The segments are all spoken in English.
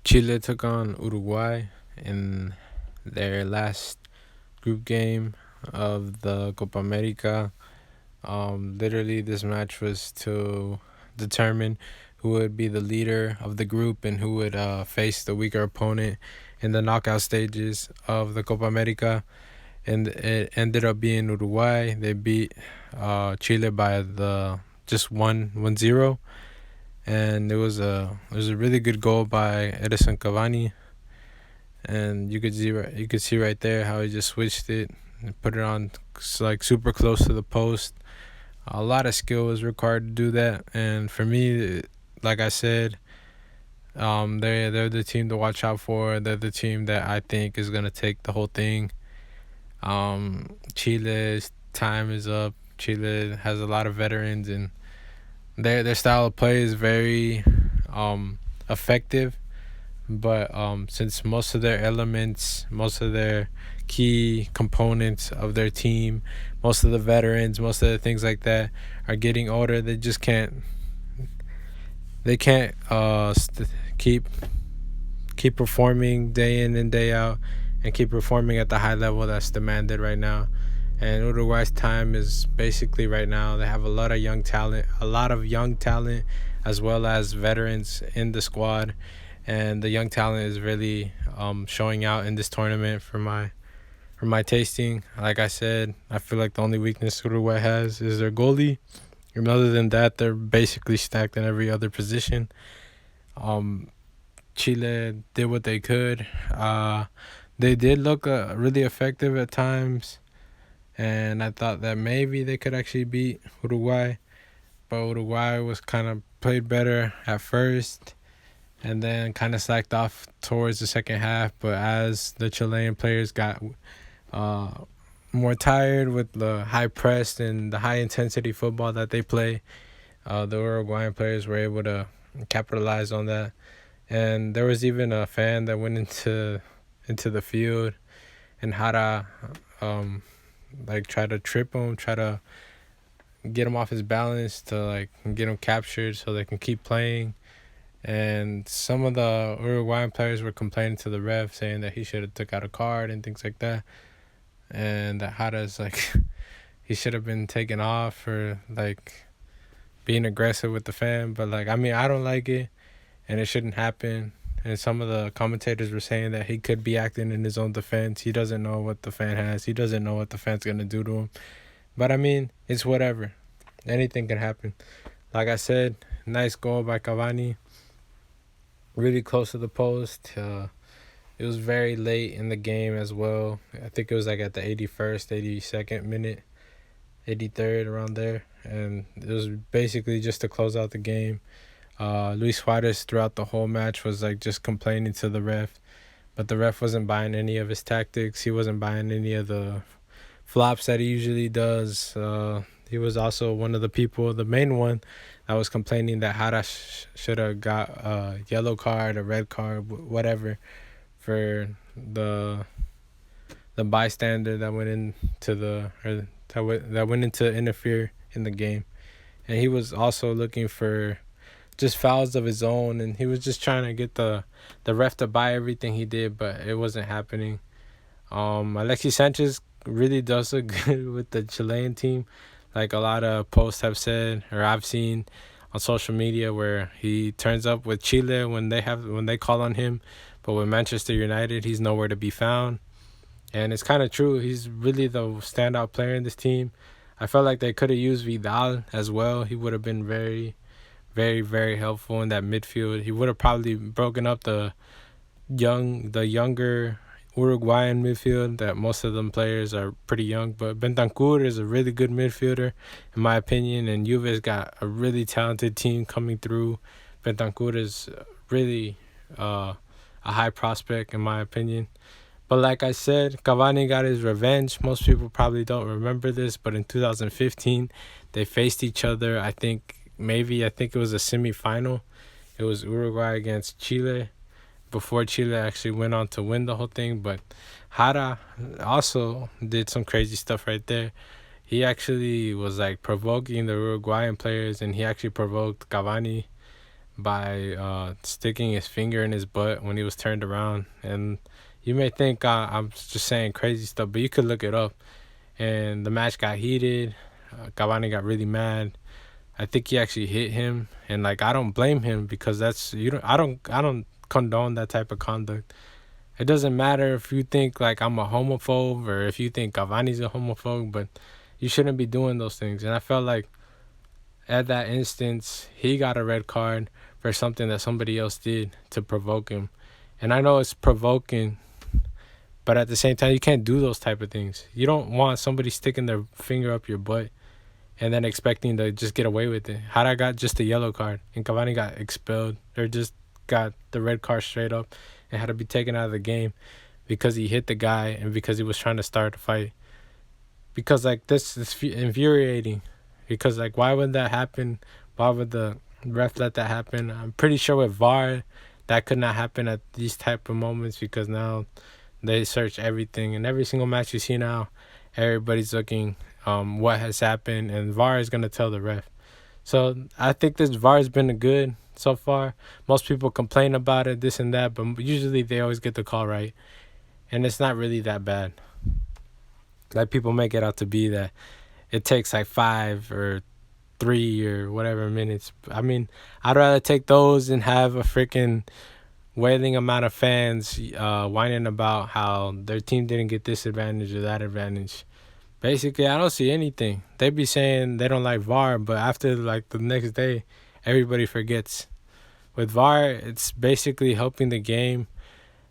Chile took on Uruguay in their last group game of the Copa America. Literally, this match was to determine who would be the leader of the group and who would face the weaker opponent in the knockout stages of the Copa America. And it ended up being Uruguay. They beat Chile by the just 1-0, and it was a really good goal by Edinson Cavani, and you could see right there how he just switched it and put it on like super close to the post. A lot of skill was required to do that, and for me, like I said, they're the team to watch out for. They're the team that I think is gonna take the whole thing. Chile's time is up. Chile has a lot of veterans, and their style of play is very effective. But since most of their elements, most of their key components of their team, most of the veterans, most of the things like that are getting older, they just can't. They can't keep performing day in and day out, and keep performing at the high level that's demanded right now. And Uruguay's time is basically right now. They have a lot of young talent, as well as veterans in the squad, and the young talent is really showing out in this tournament for my tasting. Like I said, I feel like the only weakness Uruguay has is their goalie. And other than that, they're basically stacked in every other position. Um, Chile did what they could. They did look really effective at times, and I thought that maybe they could actually beat Uruguay. But Uruguay was kind of played better at first, and then kind of slacked off towards the second half. But as the Chilean players got uh, more tired with the high press and the high intensity football that they play, the Uruguayan players were able to capitalize on that. And there was even a fan that went into the field, and Hara like try to trip him, try to get him off his balance to like get him captured so they can keep playing. And some of the Uruguayan players were complaining to the ref, saying that he should have took out a card and things like that. And that Hara's like he should have been taken off for like being aggressive with the fan. But like, I mean, I don't like it, and it shouldn't happen. And some of the commentators were saying that he could be acting in his own defense. He doesn't know what the fan has. He doesn't know what the fan's gonna do to him. But I mean, it's whatever. Anything can happen. Like I said, nice goal by Cavani. Really close to the post. It was very late in the game as well. I think it was like at the 81st, 82nd minute, 83rd, around there. And it was basically just to close out the game. Luis Suarez throughout the whole match was like just complaining to the ref, but the ref wasn't buying any of his tactics. He wasn't buying any of the flops that he usually does. He was also one of the people, the main one, that was complaining that Hara should have got a yellow card, a red card, whatever, for the bystander that went into that went into interfere in the game. And he was also looking for just fouls of his own, and he was just trying to get the ref to buy everything he did, but it wasn't happening. Alexis Sanchez really does look good with the Chilean team. Like a lot of posts have said, or I've seen on social media, where he turns up with Chile when they call on him, but with Manchester United, he's nowhere to be found. And it's kind of true. He's really the standout player in this team. I felt like they could have used Vidal as well. He would have been very, very, very helpful in that midfield. He would have probably broken up the younger Uruguayan midfield, that most of them players are pretty young. But Bentancur is a really good midfielder, in my opinion, and Juve's got a really talented team coming through. Bentancur is really a high prospect, in my opinion. But like I said, Cavani got his revenge. Most people probably don't remember this, but in 2015, they faced each other. I think it was a semifinal. It was Uruguay against Chile, before Chile actually went on to win the whole thing. But Jara also did some crazy stuff right there. He actually was like provoking the Uruguayan players, and he actually provoked Cavani by sticking his finger in his butt when he was turned around. And you may think I'm just saying crazy stuff, but you could look it up. And the match got heated. Cavani got really mad. I think he actually hit him, and like I don't blame him because that's you don't I don't condone that type of conduct. It doesn't matter if you think like I'm a homophobe or if you think Cavani's a homophobe, but you shouldn't be doing those things. And I felt like at that instance, he got a red card for something that somebody else did to provoke him. And I know it's provoking, but at the same time, you can't do those type of things. You don't want somebody sticking their finger up your butt and then expecting to just get away with it. Had I got just a yellow card and Cavani got expelled or just got the red card straight up and had to be taken out of the game because he hit the guy and because he was trying to start a fight. Because like this is infuriating. Because like why would that happen? Why would the ref let that happen? I'm pretty sure with VAR that could not happen at these type of moments because now they search everything and every single match you see now, everybody's looking what has happened and VAR is gonna tell the ref. So I think this VAR has been good so far. Most people complain about it, this and that, but usually they always get the call right, and it's not really that bad. Like people make it out to be that it takes like 5 or 3 or whatever minutes. I mean, I'd rather take those and have a freaking wailing amount of fans whining about how their team didn't get this advantage or that advantage. Basically, I don't see anything. They be saying they don't like VAR, but after like the next day, everybody forgets. With VAR, it's basically helping the game.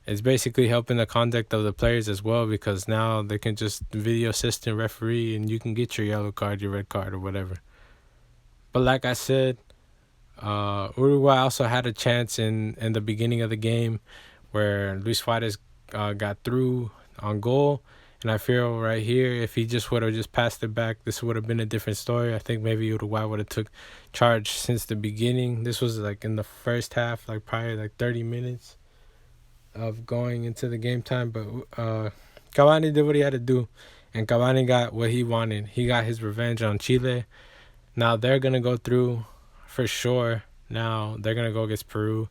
It's basically helping the conduct of the players as well because now they can just video assistant referee and you can get your yellow card, your red card, or whatever. But like I said, Uruguay also had a chance in the beginning of the game where Luis Suarez got through on goal. And I feel right here, if he just would have just passed it back, this would have been a different story. I think maybe Uruguay would have took charge since the beginning. This was like in the first half, like probably like 30 minutes of going into the game time. But Cavani did what he had to do. And Cavani got what he wanted. He got his revenge on Chile. Now they're going to go through for sure. Now they're going to go against Peru.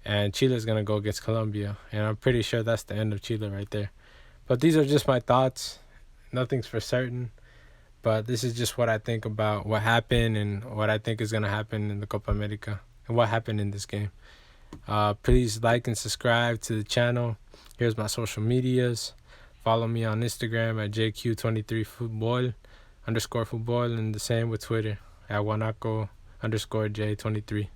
And Chile's going to go against Colombia. And I'm pretty sure that's the end of Chile right there. But these are just my thoughts. Nothing's for certain. But this is just what I think about what happened and what I think is going to happen in the Copa America. And what happened in this game. Please like and subscribe to the channel. Here's my social medias. Follow me on Instagram at JQ23football _football and the same with Twitter at Wanaco _J23.